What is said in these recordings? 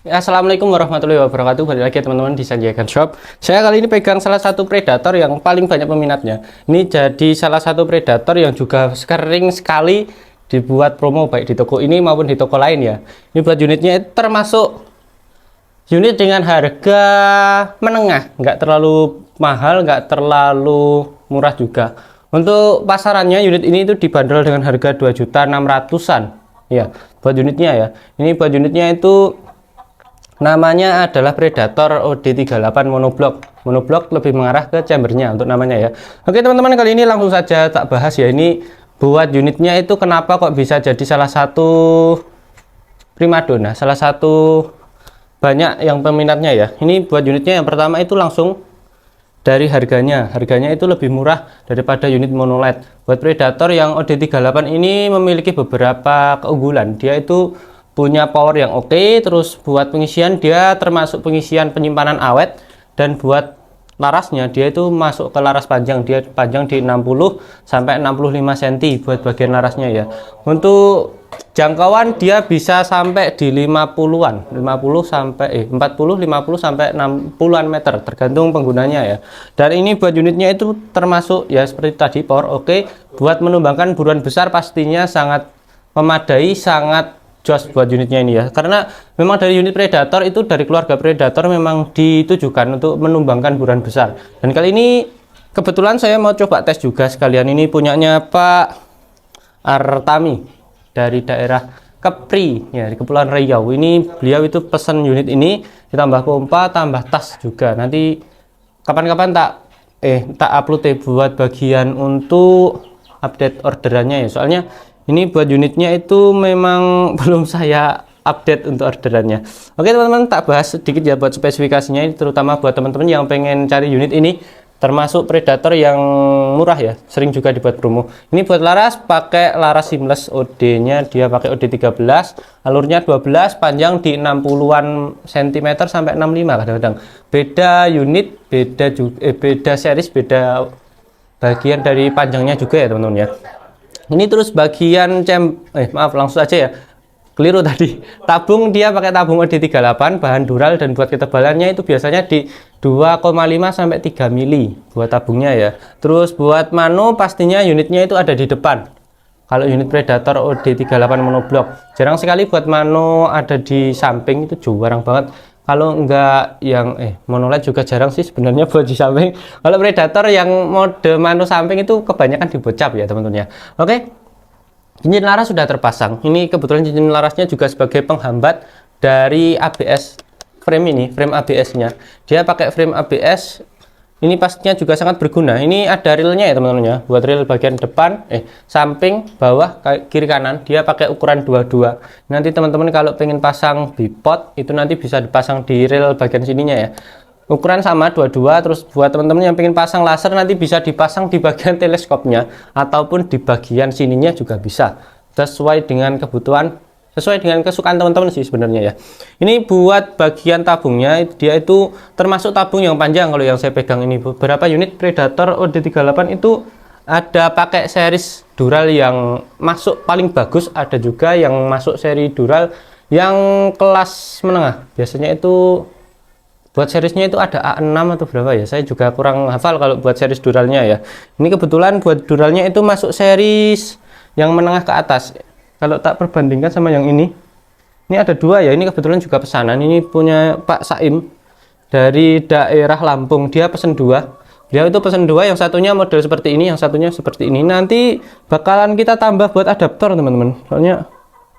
Assalamualaikum warahmatullahi wabarakatuh. Balik lagi teman-teman di Sanjaya Gun Shop. Saya kali ini pegang salah satu predator yang paling banyak peminatnya. Ini jadi salah satu predator yang juga sering sekali dibuat promo baik di toko ini maupun di toko lain ya. Ini buat unitnya termasuk unit dengan harga menengah, nggak terlalu mahal, nggak terlalu murah juga. Untuk pasarannya unit ini itu dibanderol dengan harga 2.600.000-an. Ya, buat unitnya ya. Ini buat unitnya itu namanya adalah Predator OD38 monoblock. Monoblock lebih mengarah ke chambernya untuk namanya ya. Oke teman-teman, kali ini langsung saja tak bahas ya. Ini buat unitnya itu kenapa kok bisa jadi salah satu primadona, salah satu banyak yang peminatnya ya. Ini buat unitnya yang pertama itu langsung dari harganya. Harganya itu lebih murah daripada unit monoled. Buat Predator yang OD38 ini memiliki beberapa keunggulan. Dia itu punya power yang oke, terus buat pengisian dia termasuk pengisian penyimpanan awet, dan buat larasnya dia itu masuk ke laras panjang, dia panjang di 60 sampai 65 cm buat bagian larasnya ya. Untuk jangkauan dia bisa sampai di 50-an, 50 sampai 40, 50 sampai 60-an meter tergantung penggunanya ya. Dan ini buat unitnya itu termasuk ya seperti tadi power oke, buat menumbangkan buruan besar pastinya sangat memadai, sangat jos buat unitnya ini ya, karena memang dari unit Predator itu dari keluarga Predator memang ditujukan untuk menumbangkan buruan besar. Dan kali ini kebetulan saya mau coba tes juga sekalian, ini punyanya Pak Artami dari daerah Kepri ya, di Kepulauan Riau. Ini beliau itu pesan unit ini ditambah pompa tambah tas juga. Nanti kapan-kapan tak upload ya buat bagian untuk update orderannya ya, soalnya ini buat unitnya itu memang belum saya update untuk orderannya. Oke teman-teman, tak bahas sedikit ya buat spesifikasinya, terutama buat teman-teman yang pengen cari unit ini, termasuk Predator yang murah ya, sering juga dibuat promo. Ini buat laras, pakai laras seamless OD-nya, dia pakai OD13, alurnya 12, panjang di 60-an cm sampai 65 kadang-kadang. Beda unit, beda series, beda bagian dari panjangnya juga ya teman-teman ya. Ini terus bagian maaf langsung aja ya, keliru tadi. Tabung dia pakai tabung OD38 bahan dural, dan buat ketebalannya itu biasanya di 2,5 sampai 3 mili buat tabungnya ya. Terus buat mano pastinya unitnya itu ada di depan. Kalau unit Predator OD38 monoblock jarang sekali buat mano ada di samping, itu jarang banget. Kalau enggak yang monoled juga jarang sih sebenarnya buat di samping. Kalau Predator yang mode mano samping itu kebanyakan dibocap ya teman-teman ya. Oke, cincin laras sudah terpasang. Ini kebetulan cincin larasnya juga sebagai penghambat dari ABS frame ini, frame ABS-nya. Dia pakai frame ABS. Ini pastinya juga sangat berguna. Ini ada reelnya ya teman-teman ya. Buat reel bagian depan, samping, bawah, kiri kanan, dia pakai ukuran 22. Nanti teman-teman kalau pengen pasang bipod, itu nanti bisa dipasang di reel bagian sininya ya. Ukuran sama 22. Terus buat teman-teman yang pengen pasang laser, nanti bisa dipasang di bagian teleskopnya ataupun di bagian sininya juga bisa. Sesuai dengan kebutuhan, sesuai dengan kesukaan teman-teman sih sebenarnya ya. Ini buat bagian tabungnya, dia itu termasuk tabung yang panjang. Kalau yang saya pegang ini beberapa unit Predator OD38 itu ada pakai series dural yang masuk paling bagus, ada juga yang masuk seri dural yang kelas menengah. Biasanya itu buat seriesnya itu ada A6 atau berapa ya, saya juga kurang hafal kalau buat series duralnya ya. Ini kebetulan buat duralnya itu masuk series yang menengah ke atas. Kalau tak perbandingkan sama yang ini ada dua ya. Ini kebetulan juga pesanan, ini punya Pak Saim dari daerah Lampung. Dia pesen dua, dia itu pesen dua, yang satunya model seperti ini, yang satunya seperti ini. Nanti bakalan kita tambah buat adaptor teman-teman, soalnya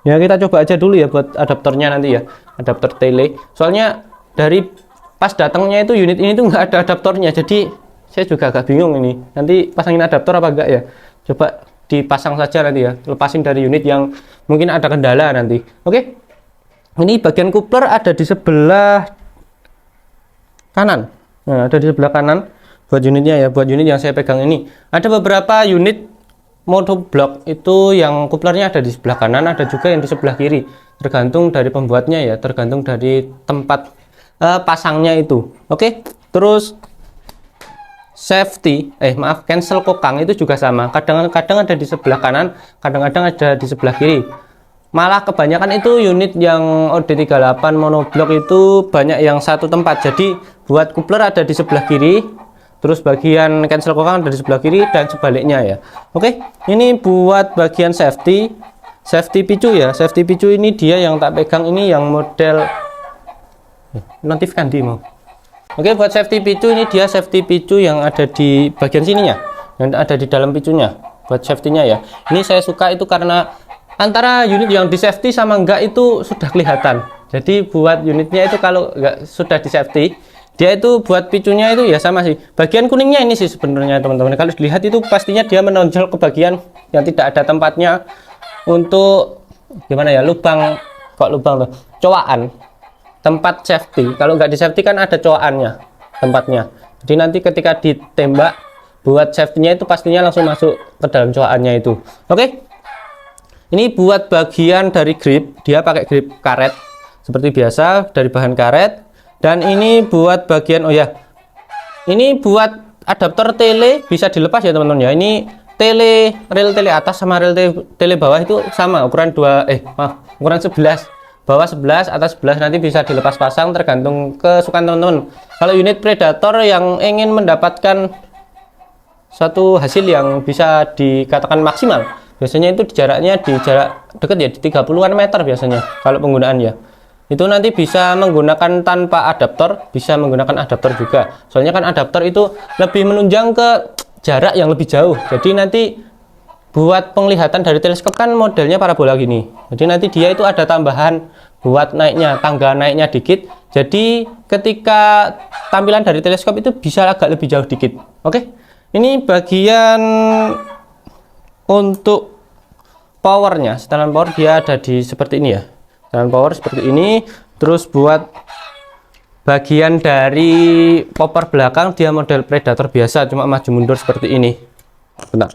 ya kita coba aja dulu ya buat adaptornya nanti ya, adaptor tele. Soalnya dari pas datangnya itu unit ini tuh nggak ada adaptornya, jadi saya juga agak bingung ini nanti pasangin adaptor apa enggak ya. Coba dipasang saja nanti ya, lepasin dari unit yang mungkin ada kendala nanti. Oke, ini bagian coupler ada di sebelah kanan. Nah, ada di sebelah kanan buat unitnya ya. Buat unit yang saya pegang ini ada beberapa unit monoblock itu yang couplernya ada di sebelah kanan, ada juga yang di sebelah kiri, tergantung dari pembuatnya ya, tergantung dari tempat pasangnya itu. Oke, terus safety cancel kokang itu juga sama, kadang-kadang ada di sebelah kanan, kadang-kadang ada di sebelah kiri. Malah kebanyakan itu unit yang OD38 monoblok itu banyak yang satu tempat. Jadi buat coupler ada di sebelah kiri, terus bagian cancel kokang ada di sebelah kiri dan sebaliknya ya. Oke, ini buat bagian safety picu ya. Safety picu ini dia yang tak pegang, ini yang model notifkan di mau. Oke, buat safety picu ini dia safety picu yang ada di bagian sininya, yang ada di dalam picunya. Buat safety-nya ya. Ini saya suka itu karena antara unit yang di safety sama enggak itu sudah kelihatan. Jadi buat unitnya itu kalau enggak sudah di safety, dia itu buat picunya itu ya sama sih. Bagian kuningnya ini sih sebenarnya teman-teman. Kalau dilihat itu pastinya dia menonjol ke bagian yang tidak ada tempatnya untuk gimana ya, lubang, kok lubang tuh, cowakan. Tempat safety. Kalau nggak di safety kan ada cowakannya tempatnya. Jadi nanti ketika ditembak buat safety-nya itu pastinya langsung masuk ke dalam cowakannya itu. Oke. Ini buat bagian dari grip, dia pakai grip karet seperti biasa dari bahan karet. Dan ini buat bagian, oh ya, ini buat adaptor tele bisa dilepas ya teman-teman ya. Ini rel tele atas sama rel tele bawah itu sama ukuran ukuran 11, bawah 11 atas 11, nanti bisa dilepas pasang tergantung kesukaan teman-teman. Kalau unit Predator yang ingin mendapatkan satu hasil yang bisa dikatakan maksimal, biasanya itu jaraknya di jarak dekat ya, di 30-an meter biasanya kalau penggunaan ya. Itu nanti bisa menggunakan tanpa adaptor, bisa menggunakan adaptor juga. Soalnya kan adaptor itu lebih menunjang ke jarak yang lebih jauh. Jadi nanti buat penglihatan dari teleskop kan modelnya parabola gini. Jadi nanti dia itu ada tambahan buat naiknya, tangga naiknya dikit. Jadi ketika tampilan dari teleskop itu bisa agak lebih jauh dikit. Oke. Ini bagian untuk powernya, setelan power dia ada di seperti ini ya. Setelan power seperti ini. Terus buat bagian dari popper belakang dia model Predator biasa, cuma maju mundur seperti ini. Bentar.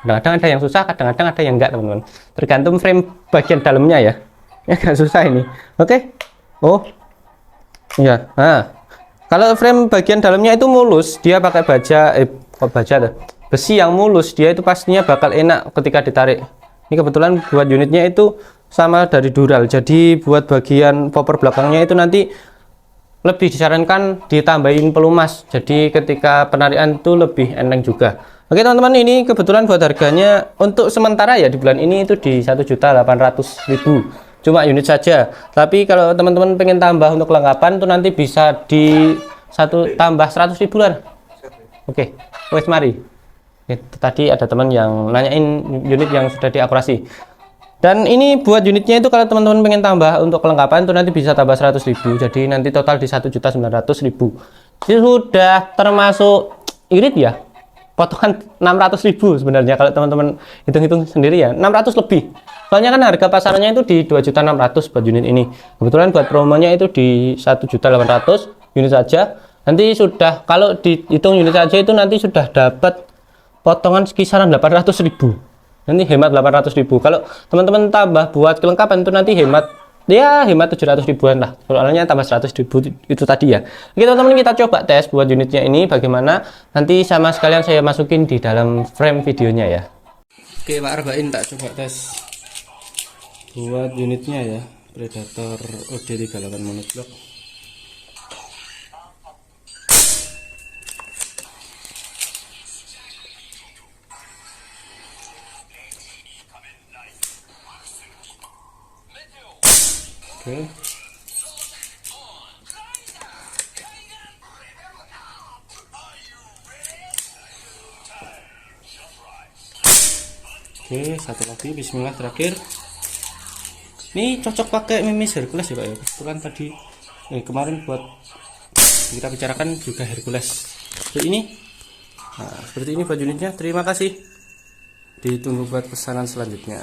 Kadang-kadang ada yang susah, kadang-kadang ada yang enggak teman-teman. Tergantung frame bagian dalamnya ya. Ya agak susah ini. Oke. Oh. Iya. Nah. Kalau frame bagian dalamnya itu mulus, dia pakai besi yang mulus, dia itu pastinya bakal enak ketika ditarik. Ini kebetulan buat unitnya itu sama dari Dural, jadi buat bagian popper belakangnya itu nanti lebih disarankan ditambahin pelumas, jadi ketika penarikan itu lebih enteng juga. Oke teman-teman, ini kebetulan buat harganya untuk sementara ya di bulan ini itu di 1.800.000, cuma unit saja. Tapi kalau teman-teman pengen tambah untuk kelengkapan itu nanti bisa di tambah 100.000 lah. Oke, wes mari. Tadi ada teman yang nanyain unit yang sudah diakurasi. Dan ini buat unitnya itu kalau teman-teman pengen tambah untuk kelengkapan itu nanti bisa tambah 100.000. Jadi nanti total di 1.900.000. Ini sudah termasuk irit ya. Potongan 600.000 sebenarnya kalau teman-teman hitung-hitung sendiri ya. 600 lebih. Soalnya kan harga pasarnya itu di 2.600.000 buat unit ini. Kebetulan buat promonya itu di 1.800.000 unit saja. Nanti sudah kalau dihitung unit saja itu nanti sudah dapat potongan kisaran 800.000. Nanti hemat 800.000. Kalau teman-teman tambah buat kelengkapan itu nanti hemat 700.000-an lah. Soalnya tambah 100.000 itu tadi ya. Oke teman-teman, kita coba tes buat unitnya ini bagaimana. Nanti sama sekalian saya masukin di dalam frame videonya ya. Oke Pak Arbain, tak coba tes buat unitnya ya, Predator OD38 monoblok. Oke. Oke, satu lagi, bismillah terakhir. Ini cocok pakai Mimis Hercules ya Pak ya. Kebetulan tadi kemarin buat kita bicarakan juga Hercules. Seperti ini. Nah, seperti ini buat unitnya. Terima kasih. Ditunggu buat pesanan selanjutnya.